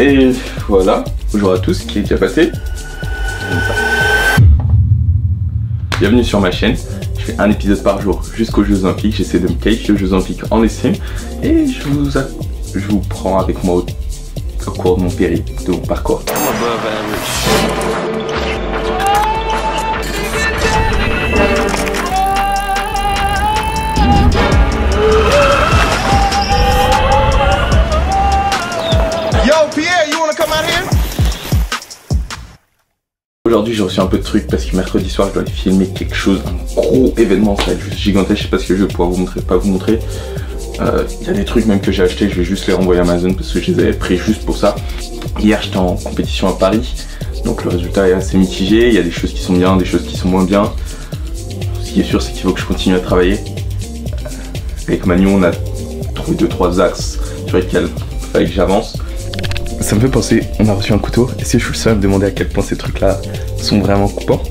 Et voilà, bonjour à tous, qui est déjà passé. Bienvenue sur ma chaîne, je fais un épisode par jour jusqu'aux Jeux Olympiques, j'essaie de me qualifier aux Jeux Olympiques en escrime et je vous prends avec moi au cours de mon périple, de mon parcours. Aujourd'hui j'ai reçu un peu de trucs parce que mercredi soir je dois aller filmer quelque chose, un gros événement, ça va être juste gigantesque, je sais pas ce que je vais pouvoir vous montrer, pas vous montrer. Il y a des trucs même que j'ai acheté, je vais juste les renvoyer à Amazon parce que je les avais pris juste pour ça. Hier j'étais en compétition à Paris, donc le résultat est assez mitigé, il y a des choses qui sont bien, des choses qui sont moins bien. Ce qui est sûr c'est qu'il faut que je continue à travailler. Avec Manu on a trouvé 2-3 axes sur lesquels il fallait que j'avance. Ça me fait penser, on a reçu un couteau, et si je suis le seul à me demander à quel point ces trucs là sont vraiment coupants,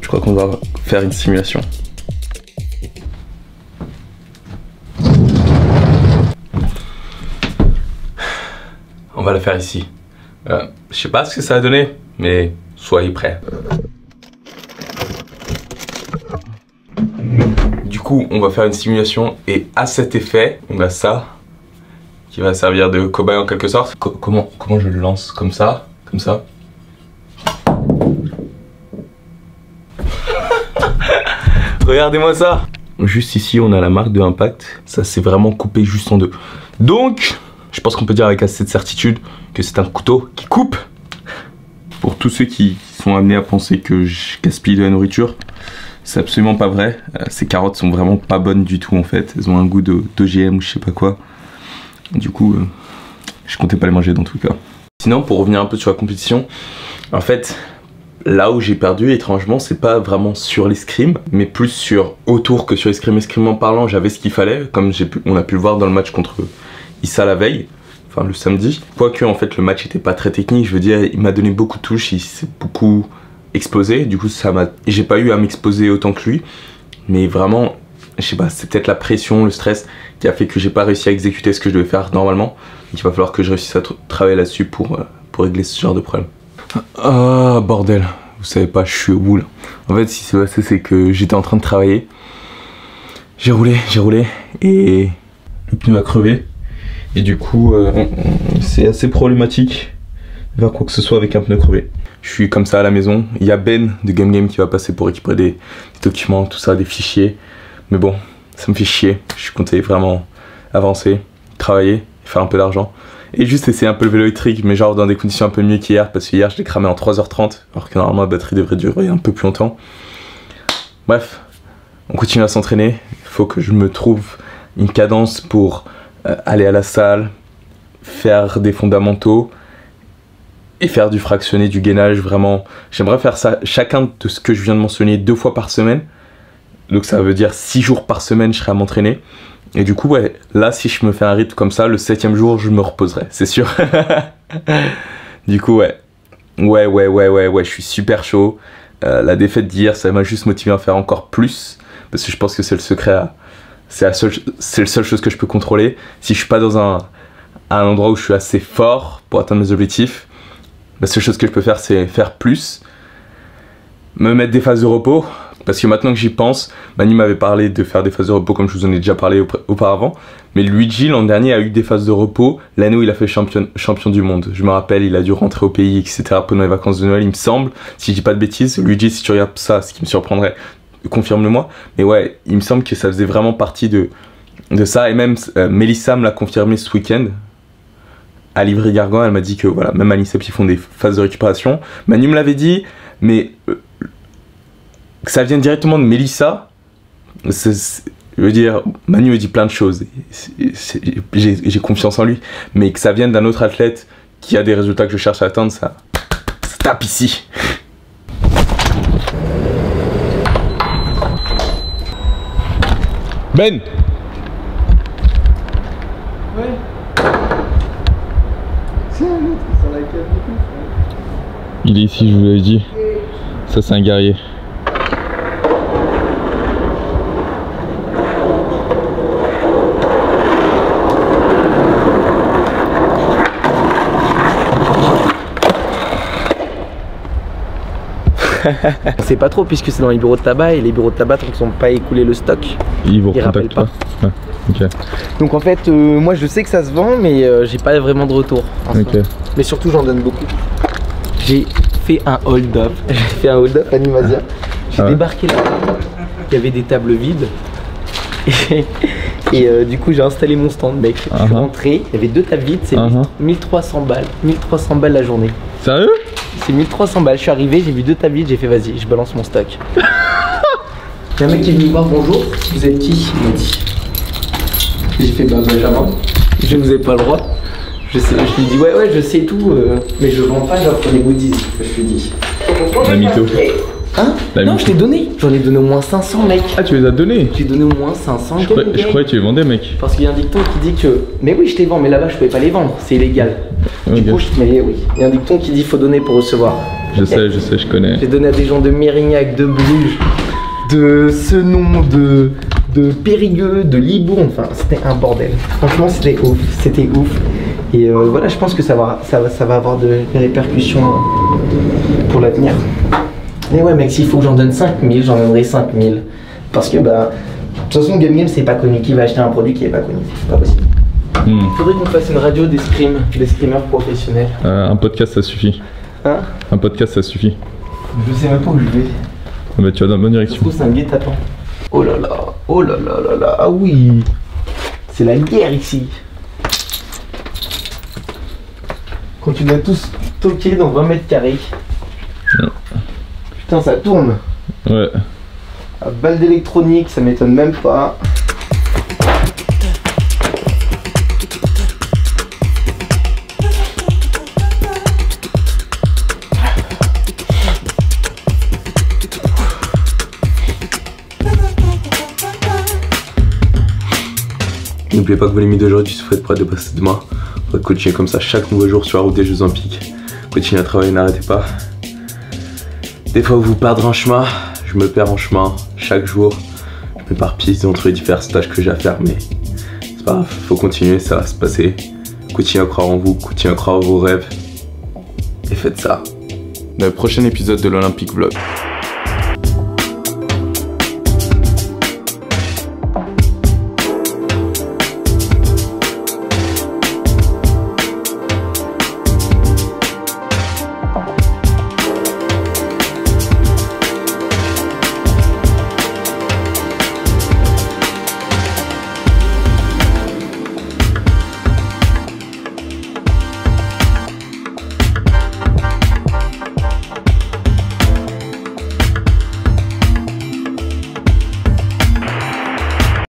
je crois qu'on va faire une simulation. On va la faire ici. Je sais pas ce que ça va donner, mais soyez prêts. Du coup, on va faire une simulation, et à cet effet, on a ça qui va servir de cobaye en quelque sorte. Comment je le lance? Comme ça? Comme ça? Regardez-moi ça! Juste ici, on a la marque de impact. Ça s'est vraiment coupé juste en deux. Donc, je pense qu'on peut dire avec assez de certitude que c'est un couteau qui coupe. Pour tous ceux qui sont amenés à penser que je gaspille de la nourriture, c'est absolument pas vrai. Ces carottes sont vraiment pas bonnes du tout en fait. Elles ont un goût d'OGM ou je sais pas quoi. Du coup, je comptais pas les manger dans tout cas. Sinon, pour revenir un peu sur la compétition, en fait, là où j'ai perdu, étrangement, c'est pas vraiment sur l'escrime, mais plus sur autour que sur l'escrime. Escrimement parlant, j'avais ce qu'il fallait, comme on a pu le voir dans le match contre Issa la veille, enfin le samedi. Quoique, en fait, le match était pas très technique, je veux dire, il m'a donné beaucoup de touches, il s'est beaucoup exposé, du coup, j'ai pas eu à m'exposer autant que lui, mais vraiment, je sais pas, c'est peut-être la pression, le stress qui a fait que j'ai pas réussi à exécuter ce que je devais faire normalement. Il va falloir que je réussisse à travailler là-dessus pour régler ce genre de problème. Ah bordel, vous savez pas, je suis au bout là. En fait, ce qui s'est passé, c'est que j'étais en train de travailler. J'ai roulé et le pneu a crevé. Et du coup, c'est assez problématique de faire quoi que ce soit avec un pneu crevé. Je suis comme ça à la maison. Il y a Ben de Game qui va passer pour récupérer des documents, tout ça, des fichiers. Mais bon, ça me fait chier. Je suis compté vraiment avancer, travailler, faire un peu d'argent. Et juste essayer un peu le vélo électrique, mais genre dans des conditions un peu mieux qu'hier, parce que hier je l'ai cramé en 3h30, alors que normalement la batterie devrait durer un peu plus longtemps. Bref, on continue à s'entraîner. Il faut que je me trouve une cadence pour aller à la salle, faire des fondamentaux et faire du fractionné, du gainage. Vraiment, j'aimerais faire ça, chacun de ce que je viens de mentionner 2 fois par semaine. Donc ça veut dire 6 jours par semaine je serai à m'entraîner. Et du coup ouais, là si je me fais un rythme comme ça, le 7e jour je me reposerai, c'est sûr. Du coup ouais, je suis super chaud. La défaite d'hier, ça m'a juste motivé à faire encore plus. Parce que je pense que c'est le secret, c'est la seule chose que je peux contrôler. Si je suis pas dans un endroit où je suis assez fort pour atteindre mes objectifs, la seule chose que je peux faire c'est faire plus. Me mettre des phases de repos. Parce que maintenant que j'y pense, Manu m'avait parlé de faire des phases de repos comme je vous en ai déjà parlé auparavant. Mais Luigi l'an dernier a eu des phases de repos l'année où il a fait champion du monde. Je me rappelle, il a dû rentrer au pays, etc. pendant les vacances de Noël, il me semble. Si je dis pas de bêtises, Luigi, si tu regardes ça, ce qui me surprendrait, confirme-le-moi. Mais ouais, il me semble que ça faisait vraiment partie de ça. Et même Mélissa me l'a confirmé ce week-end. À Livry-Gargan, elle m'a dit que voilà, même à l'INSEP, ils font des phases de récupération. Manu me l'avait dit, mais que ça vienne directement de Mélissa, je veux dire, Manu me dit plein de choses, j'ai confiance en lui, mais que ça vienne d'un autre athlète qui a des résultats que je cherche à atteindre, ça tape ici. Ben! Ouais. Il est ici, je vous l'avais dit. Ça c'est un guerrier. On sait pas trop puisque c'est dans les bureaux de tabac et les bureaux de tabac tant qu'ils n'ont pas écoulé le stock, Ils vous rappellent recontactent pas. Ouais. Ok. Donc en fait, moi je sais que ça se vend, mais j'ai pas vraiment de retour. Ok. Mais surtout, j'en donne beaucoup. J'ai fait un hold-up. J'ai fait un hold-up à Nimasia. J'ai débarqué là. Il y avait des tables vides. Et du coup, j'ai installé mon stand, mec. Je suis rentré. Il y avait 2 tables vides. C'est 1300 balles. 1300 balles la journée. Sérieux? C'est 1300 balles. Je suis arrivé, j'ai vu 2 tables vides. J'ai fait, vas-y, je balance mon stock. Il y a un mec qui est venu me voir, bonjour. Vous êtes qui? Il m'a dit. J'ai fait, bah Benjamin. Je vous ai pas le droit. Je lui dis ouais je sais tout, mais je vends pas, j'offre des goodies, je lui dis. La mytho. Hein? Non, je t'ai donné. J'en ai donné au moins 500, mec. Ah, tu les as donnés? J'ai donné au moins 500. Je croyais que tu les vendais, mec. Parce qu'il y a un dicton qui dit que... Mais oui, je les vends, mais là-bas, je pouvais pas les vendre. C'est illégal. Okay. Du coup, mais oui. Il y a un dicton qui dit faut donner pour recevoir. Je sais, je connais. J'ai donné à des gens de Mérignac, de Bruges, de Senon, de Périgueux, de Libourne. Enfin, c'était un bordel. Franchement, c'était ouf. C'était ouf. Et voilà, je pense que ça va avoir des répercussions pour l'avenir. Mais ouais, mec, s'il faut que j'en donne 5000, j'en donnerai 5000. Parce que, bah, de toute façon, Game c'est pas connu. Qui va acheter un produit qui est pas connu? C'est pas possible. Faudrait qu'on fasse une radio des screamers professionnels. Un podcast, ça suffit. Hein? Un podcast, ça suffit. Je sais même pas où je vais. Ah bah, tu vas dans la bonne direction. Je trouve que c'est un guet-apens. Oh là là, oh là là là là, ah oui. C'est la guerre ici. Quand tu dois tous toquer dans 20 mètres carrés. Putain, ça tourne. Ouais. À balle d'électronique, ça m'étonne même pas. N'oubliez pas que vos limites d'aujourd'hui se faites prêt de passer demain. On va continuer comme ça chaque nouveau jour sur la route des Jeux Olympiques. Continuez à travailler, n'arrêtez pas. Des fois vous perdrez en chemin, je me perds en chemin chaque jour. Je m'éparpille entre les divers tâches que j'ai à faire, mais c'est pas grave, faut continuer, ça va se passer. Continuez à croire en vous, continuez à croire en vos rêves. Et faites ça. Dans le prochain épisode de l'Olympique Vlog.